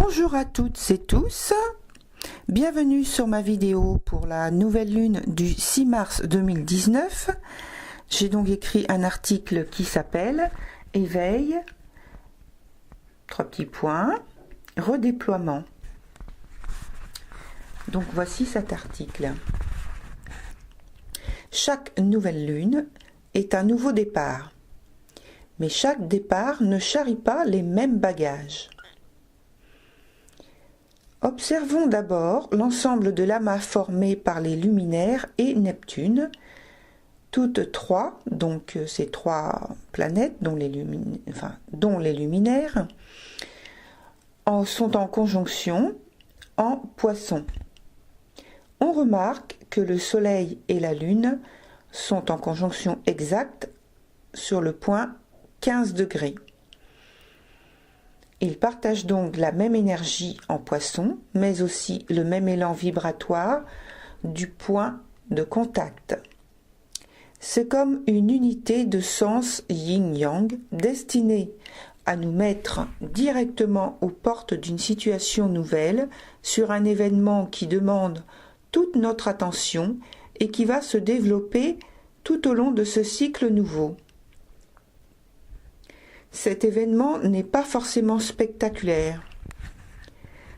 Bonjour à toutes et tous, bienvenue sur ma vidéo pour la nouvelle lune du 6 mars 2019. J'ai donc écrit un article qui s'appelle « Éveil », redéploiement. Donc voici cet article. Chaque nouvelle lune est un nouveau départ, mais chaque départ ne charrie pas les mêmes bagages. Observons d'abord l'ensemble de l'amas formé par les luminaires et Neptune, toutes trois, donc ces trois planètes dont les luminaires sont en conjonction en Poisson. On remarque que le Soleil et la Lune sont en conjonction exacte sur le point 15 degrés. Ils partagent donc la même énergie en Poisson, mais aussi le même élan vibratoire du point de contact. C'est comme une unité de sens yin-yang destinée à nous mettre directement aux portes d'une situation nouvelle sur un événement qui demande toute notre attention et qui va se développer tout au long de ce cycle nouveau. Cet événement n'est pas forcément spectaculaire.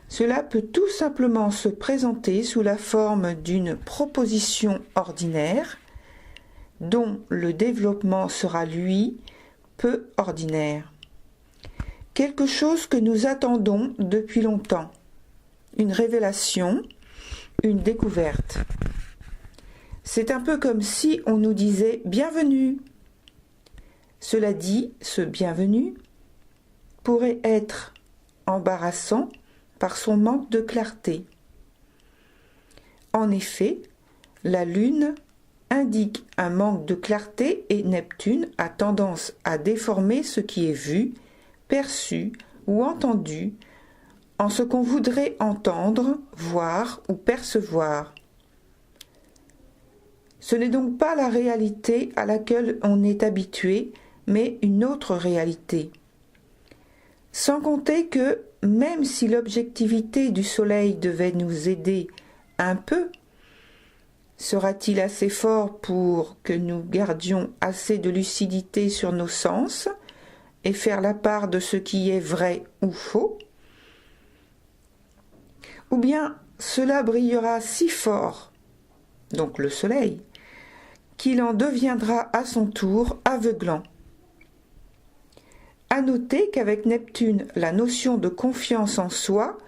Cela peut tout simplement se présenter sous la forme d'une proposition ordinaire dont le développement sera, lui, peu ordinaire. Quelque chose que nous attendons depuis longtemps. Une révélation, une découverte. C'est un peu comme si on nous disait « Bienvenue ». Cela dit, ce bienvenu pourrait être embarrassant par son manque de clarté. En effet, la Lune indique un manque de clarté et Neptune a tendance à déformer ce qui est vu, perçu ou entendu en ce qu'on voudrait entendre, voir ou percevoir. Ce n'est donc pas la réalité à laquelle on est habitué, mais une autre réalité. Sans compter que, même si l'objectivité du Soleil devait nous aider un peu, sera-t-il assez fort pour que nous gardions assez de lucidité sur nos sens et faire la part de ce qui est vrai ou faux? Ou bien cela brillera si fort, donc le Soleil, qu'il en deviendra à son tour aveuglant. À noter qu'avec Neptune, la notion de confiance en soi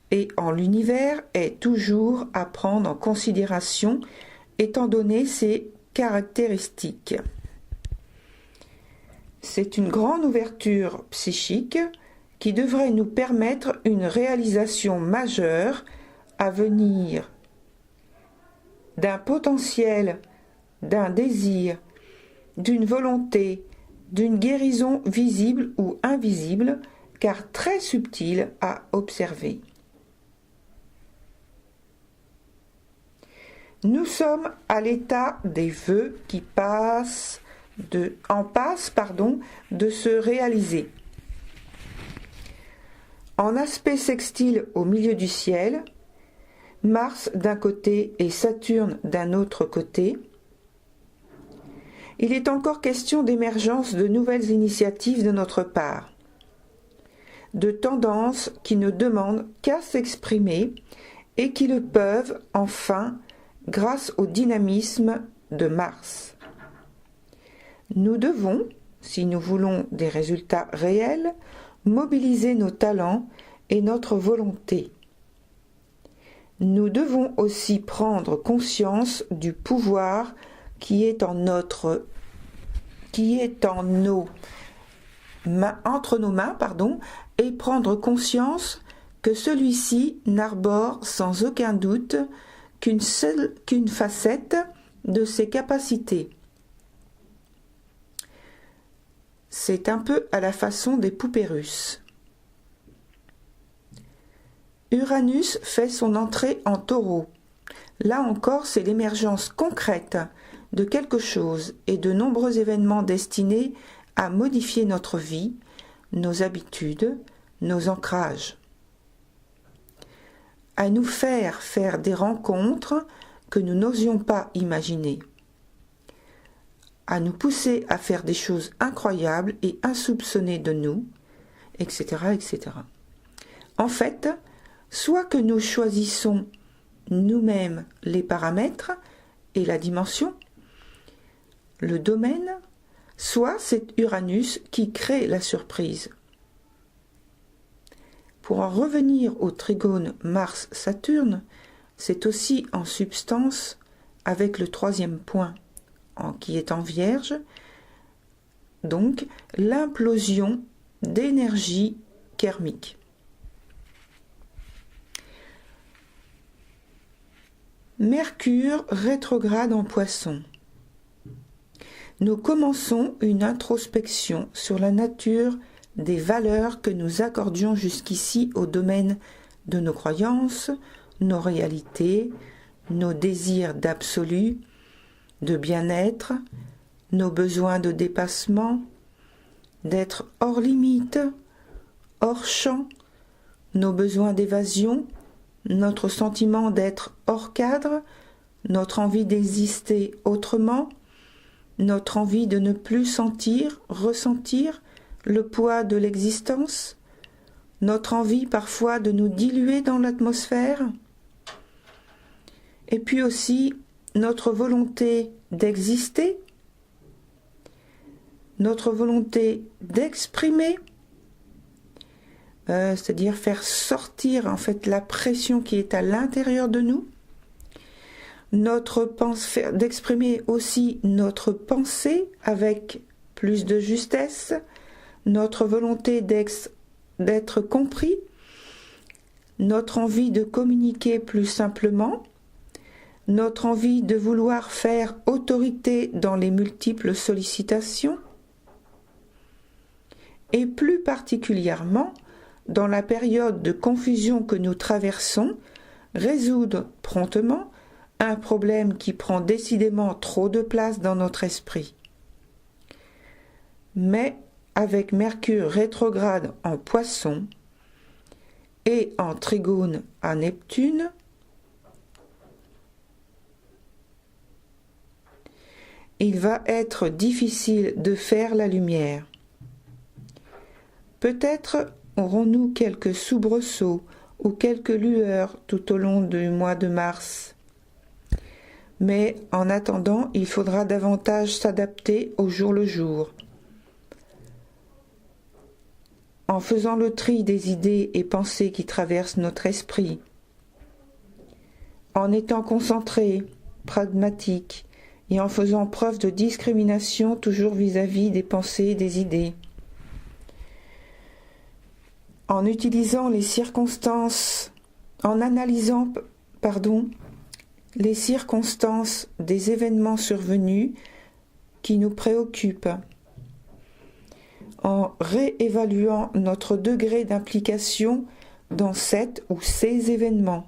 et en l'univers est toujours à prendre en considération étant donné ses caractéristiques. C'est une grande ouverture psychique qui devrait nous permettre une réalisation majeure à venir d'un potentiel, d'un désir, d'une volonté, d'une guérison visible ou invisible, car très subtile à observer. Nous sommes à l'état des vœux qui en passe de se réaliser. En aspect sextile au milieu du ciel, Mars d'un côté et Saturne d'un autre côté, il est encore question d'émergence de nouvelles initiatives de notre part, de tendances qui ne demandent qu'à s'exprimer et qui le peuvent enfin grâce au dynamisme de Mars. Nous devons, si nous voulons des résultats réels, mobiliser nos talents et notre volonté. Nous devons aussi prendre conscience du pouvoir qui est entre nos mains, et prendre conscience que celui-ci n'arbore sans aucun doute qu'une facette de ses capacités. C'est un peu à la façon des poupées russes. Uranus fait son entrée en Taureau. Là encore, c'est l'émergence concrète de quelque chose et de nombreux événements destinés à modifier notre vie, nos habitudes, nos ancrages. à nous faire des rencontres que nous n'osions pas imaginer, à nous pousser à faire des choses incroyables et insoupçonnées de nous, etc., etc. En fait, soit que nous choisissons nous-mêmes les paramètres et la dimension, le domaine, soit c'est Uranus qui crée la surprise. Pour en revenir au trigone Mars-Saturne, c'est aussi en substance avec le 3e point qui est en Vierge, donc l'implosion d'énergie karmique. Mercure rétrograde en Poisson. Nous commençons une introspection sur la nature des valeurs que nous accordions jusqu'ici au domaine de nos croyances, nos réalités, nos désirs d'absolu, de bien-être, nos besoins de dépassement, d'être hors limite, hors champ, nos besoins d'évasion, notre sentiment d'être hors cadre, notre envie d'exister autrement, notre envie de ne plus sentir, ressentir le poids de l'existence, notre envie parfois de nous diluer dans l'atmosphère, et puis aussi notre volonté d'exister, notre volonté d'exprimer, c'est-à-dire faire sortir en fait la pression qui est à l'intérieur de nous, d'exprimer aussi notre pensée avec plus de justesse, notre volonté d'être compris, notre envie de communiquer plus simplement, notre envie de vouloir faire autorité dans les multiples sollicitations, et plus particulièrement, dans la période de confusion que nous traversons, résoudre promptement un problème qui prend décidément trop de place dans notre esprit. Mais avec Mercure rétrograde en Poisson et en trigone à Neptune, il va être difficile de faire la lumière. Peut-être aurons-nous quelques soubresauts ou quelques lueurs tout au long du mois de mars. Mais en attendant, il faudra davantage s'adapter au jour le jour. En faisant le tri des idées et pensées qui traversent notre esprit, en étant concentré, pragmatique, et en faisant preuve de discrimination toujours vis-à-vis des pensées et des idées, en utilisant les circonstances, en analysant, les circonstances des événements survenus qui nous préoccupent, en réévaluant notre degré d'implication dans cet ou ces événements,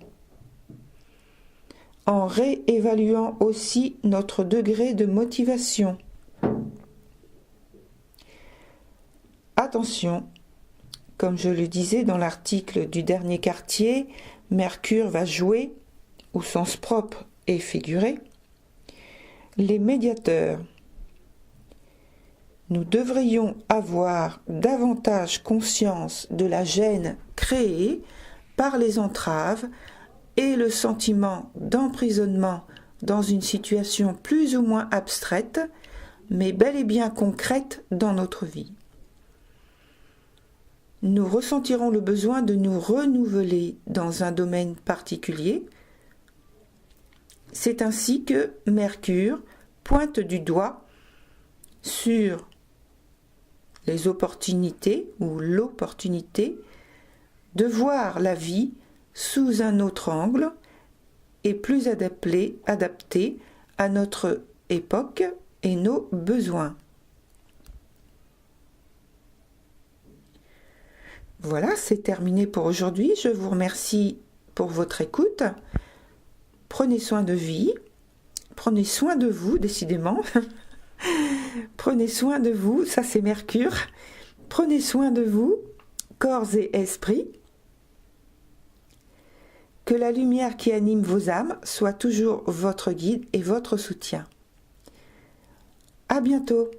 en réévaluant aussi notre degré de motivation. Attention, comme je le disais dans l'article du dernier quartier, Mercure va jouer, au sens propre et figuré, les médiateurs. Nous devrions avoir davantage conscience de la gêne créée par les entraves et le sentiment d'emprisonnement dans une situation plus ou moins abstraite, mais bel et bien concrète dans notre vie. Nous ressentirons le besoin de nous renouveler dans un domaine particulier. C'est ainsi que Mercure pointe du doigt sur les opportunités ou l'opportunité de voir la vie sous un autre angle et plus adapté à notre époque et nos besoins. Voilà, c'est terminé pour aujourd'hui. Je vous remercie pour votre écoute. Prenez soin de vie, prenez soin de vous, décidément. Prenez soin de vous, ça c'est Mercure. Prenez soin de vous, corps et esprit. Que la lumière qui anime vos âmes soit toujours votre guide et votre soutien. À bientôt!